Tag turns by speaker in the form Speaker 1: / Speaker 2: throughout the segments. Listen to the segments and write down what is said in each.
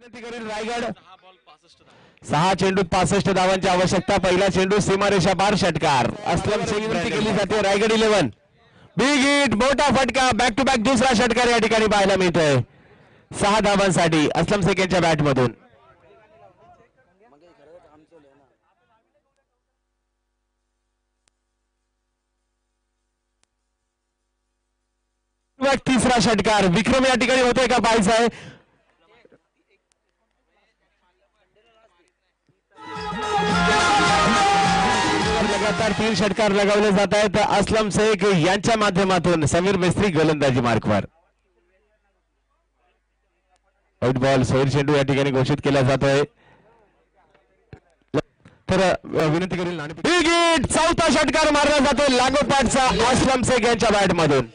Speaker 1: रायगड 6 चेंडूत 65 धावांची आवश्यकता। पहिला चेंडू सीमारेषा पार षटकार। अस्लम शेख विनंती केली जाते रायगड 11 बिग हिट मोठा फटका बॅक टू बॅक दुसरा षटकार या ठिकाणी पाहायला मिळतोय 6 धावांसाठी अस्लम शेख यांच्या बॅट मधून। तिसरा षटकार विक्रम या ठिकाणी होतोय का पाहायचा आहे। लगातार 3 षटकार लगावले जात आहेत अस्लम शेख यांच्या माध्यमातून। समीर मिस्त्री गोलंदाजी मार्कवर आउट बॉल सोयीर चेंडू या ठिकाणी घोषित केला जातोय। तर विनंती करेल बिग हिट चौथा षटकार मारला जातोय लागोपाठचा अस्लम शेख यांच्या बॅट मधून।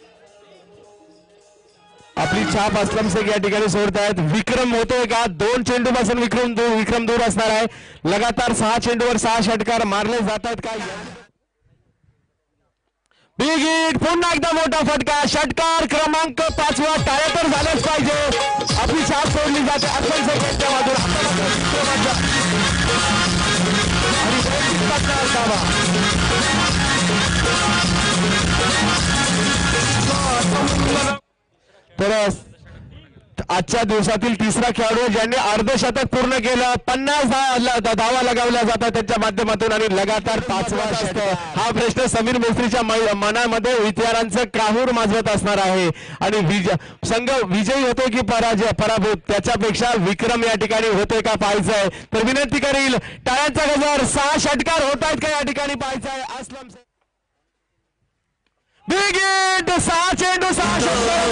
Speaker 1: आपली छाप अस्लम शेख या ठिकाणी सोडतायत। विक्रम होतोय का 2 चेंडू पासून विक्रम दूर असणार आहे। लगातार 6 चेंडूवर 6 षटकार मारले जात आहेत का। बिग हिट पुन्हा एकदा मोठा फटका षटकार क्रमांक 5वा टाळ्या तर झाल्याच पाहिजे। आपली छाप सोडली जाते अस्लम शेख यांच्या माधून। तर आजच्या दिवसातील तिसरा खेळाडू ज्यांनी अर्धशतक पूर्ण केलं 50 धावा लगावल्या जातात त्यांच्या माध्यमातून आणि लगातार 5वा षटकार। हा प्रश्न समीर मिस्त्रीच्या मनामध्ये विचारांचं काहूर माजवत असणार आहे आणि संघ विजयी होतोय की पराभूत त्याच्यापेक्षा विक्रम या ठिकाणी होतोय का पाहायचं आहे। तर विनंती करील टाळ्यांचा गजर 6 षटकार होत आहेत का या ठिकाणी पाहायचं आहे। अस्लम बिग हिट 6 चेंडू 6 षटकार